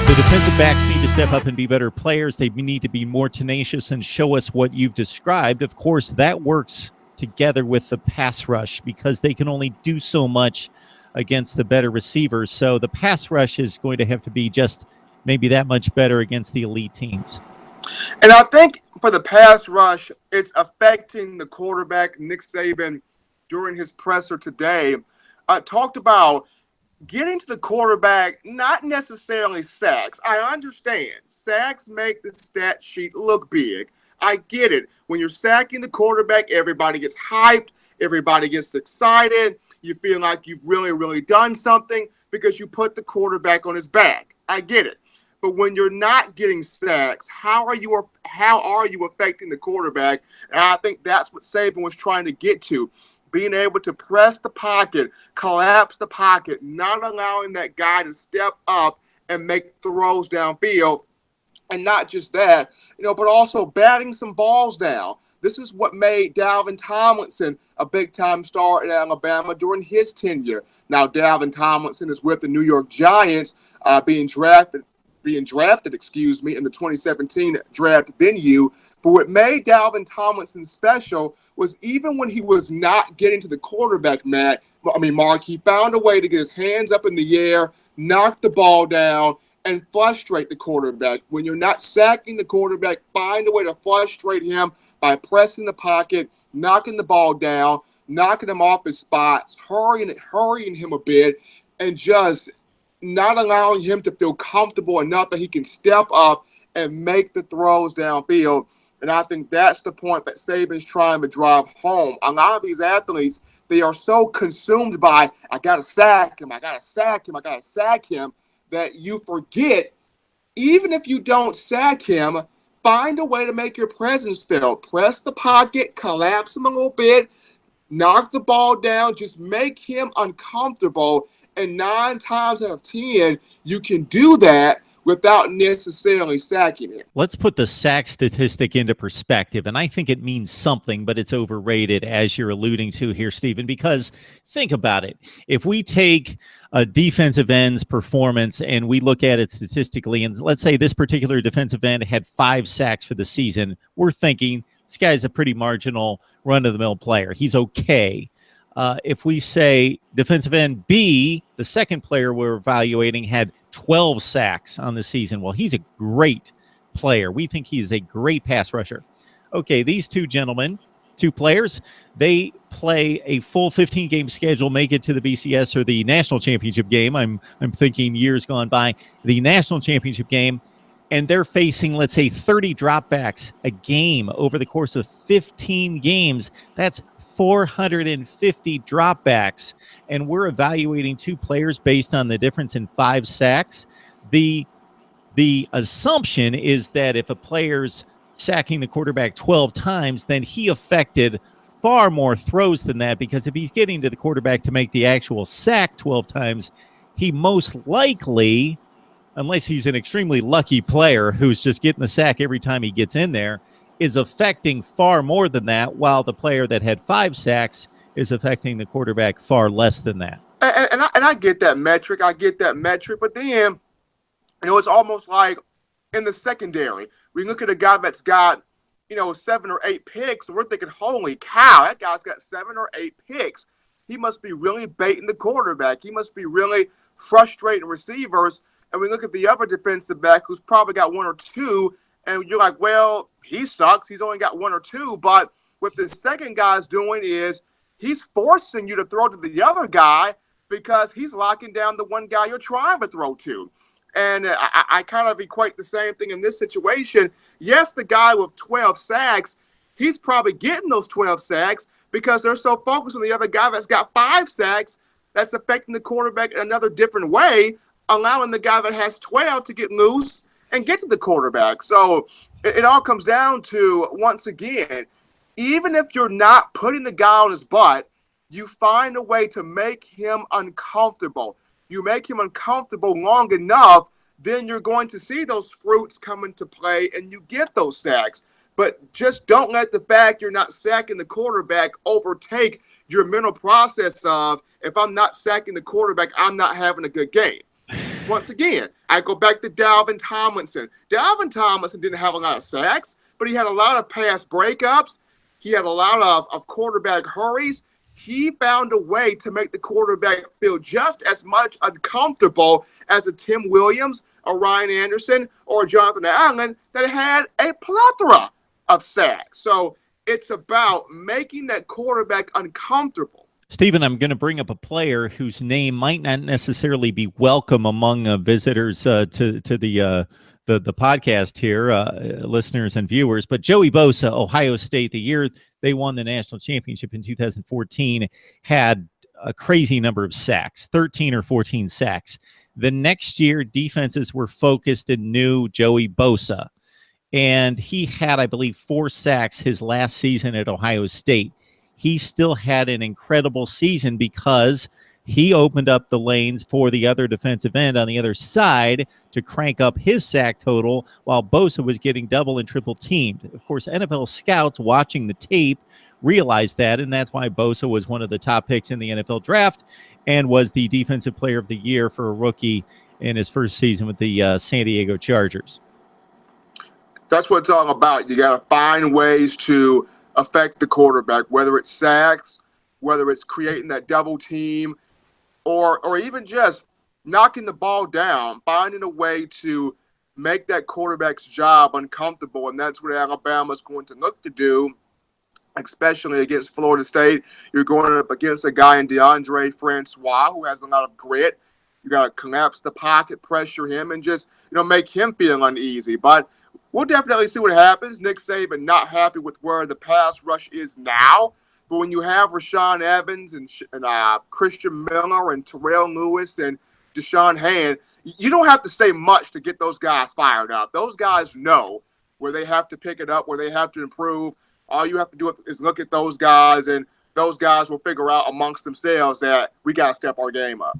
The defensive backs need to step up and be better players. They need to be more tenacious and show us what you've described. Of course, that works together with the pass rush because they can only do so much against the better receivers. So the pass rush is going to have to be just maybe that much better against the elite teams. And I think for the pass rush, it's affecting the quarterback, Nick Saban, during his presser today. Talked about getting to the quarterback, not necessarily sacks. I understand. Sacks make the stat sheet look big. I get it. When you're sacking the quarterback, everybody gets hyped. Everybody gets excited. You feel like you've really, really done something because you put the quarterback on his back. I get it. But when you're not getting sacks, how are you affecting the quarterback? And I think that's what Saban was trying to get to. Being able to press the pocket, collapse the pocket, not allowing that guy to step up and make throws downfield. And not just that, but also batting some balls down. This is what made Dalvin Tomlinson a big-time star at Alabama during his tenure. Now, Dalvin Tomlinson is with the New York Giants, being drafted in the 2017 draft venue. But what made Dalvin Tomlinson special was even when he was not getting to the quarterback, Mark, he found a way to get his hands up in the air, knock the ball down, and frustrate the quarterback. When you're not sacking the quarterback, find a way to frustrate him by pressing the pocket, knocking the ball down, knocking him off his spots, hurrying him a bit, and just not allowing him to feel comfortable enough that he can step up and make the throws downfield. And I think that's the point that Saban's trying to drive home. A lot of these athletes, they are so consumed by, I got to sack him, that you forget, even if you don't sack him, find a way to make your presence felt. Press the pocket, collapse him a little bit, knock the ball down, just make him uncomfortable. And 9 times out of 10, you can do that without necessarily sacking him. Let's put the sack statistic into perspective, and I think it means something, but it's overrated, as you're alluding to here, Stephen, because think about it. If we take a defensive end's performance and we look at it statistically, and let's say this particular defensive end had 5 sacks for the season, we're thinking this guy's a pretty marginal run-of-the-mill player. He's okay. If we say defensive end B, the second player we're evaluating, had 12 sacks on the season. Well, he's a great player. We think he is a great pass rusher. Okay, these two players, they play a full 15-game schedule, make it to the BCS or the national championship game. I'm thinking years gone by, the national championship game, and they're facing, let's say, 30 dropbacks a game over the course of 15 games. That's 450 dropbacks, and we're evaluating 2 players based on the difference in 5 sacks. The assumption is that if a player's sacking the quarterback 12 times, then he affected far more throws than that, because if he's getting to the quarterback to make the actual sack 12 times, he most likely, unless he's an extremely lucky player who's just getting the sack every time he gets in there, is affecting far more than that, while the player that had 5 sacks is affecting the quarterback far less than that. And I get that metric. But then, it's almost like in the secondary, we look at a guy that's got, 7 or 8 picks, and we're thinking, holy cow, that guy's got 7 or 8 picks. He must be really baiting the quarterback. He must be really frustrating receivers. And we look at the other defensive back who's probably got 1 or 2, and you're like, well, he sucks. He's only got 1 or 2. But what the second guy's doing is he's forcing you to throw to the other guy because he's locking down the one guy you're trying to throw to. And I kind of equate the same thing in this situation. Yes, the guy with 12 sacks, he's probably getting those 12 sacks because they're so focused on the other guy that's got 5 sacks that's affecting the quarterback in another different way, allowing the guy that has 12 to get loose and get to the quarterback. So it all comes down to, once again, even if you're not putting the guy on his butt, you find a way to make him uncomfortable. You make him uncomfortable long enough, then you're going to see those fruits come into play and you get those sacks. But just don't let the fact you're not sacking the quarterback overtake your mental process of, if I'm not sacking the quarterback, I'm not having a good game. once again, I go back to Dalvin Tomlinson. Dalvin Tomlinson didn't have a lot of sacks, but he had a lot of pass breakups. He had a lot of quarterback hurries. He found a way to make the quarterback feel just as much uncomfortable as a Tim Williams, a Ryan Anderson, or Jonathan Allen that had a plethora of sacks. So it's about making that quarterback uncomfortable. Stephen, I'm going to bring up a player whose name might not necessarily be welcome among visitors to the podcast here, listeners and viewers, but Joey Bosa, Ohio State, the year they won the national championship in 2014, had a crazy number of sacks, 13 or 14 sacks. The next year, defenses were focused and knew Joey Bosa, and he had, I believe, 4 sacks his last season at Ohio State. He still had an incredible season because he opened up the lanes for the other defensive end on the other side to crank up his sack total while Bosa was getting double and triple teamed. Of course, NFL scouts watching the tape realized that, and that's why Bosa was one of the top picks in the NFL draft and was the defensive player of the year for a rookie in his first season with the San Diego Chargers. That's what it's all about. You got to find ways to affect the quarterback, whether it's sacks, whether it's creating that double team, or even just knocking the ball down, finding a way to make that quarterback's job uncomfortable. And that's what Alabama's going to look to do, especially against Florida State. You're going up against a guy in DeAndre Francois who has a lot of grit. You got to collapse the pocket, pressure him, and just make him feel uneasy. But we'll definitely see what happens. Nick Saban not happy with where the pass rush is now. But when you have Rashaan Evans and Christian Miller and Terrell Lewis and Deshaun Hand, you don't have to say much to get those guys fired up. Those guys know where they have to pick it up, where they have to improve. All you have to do is look at those guys, and those guys will figure out amongst themselves that we got to step our game up.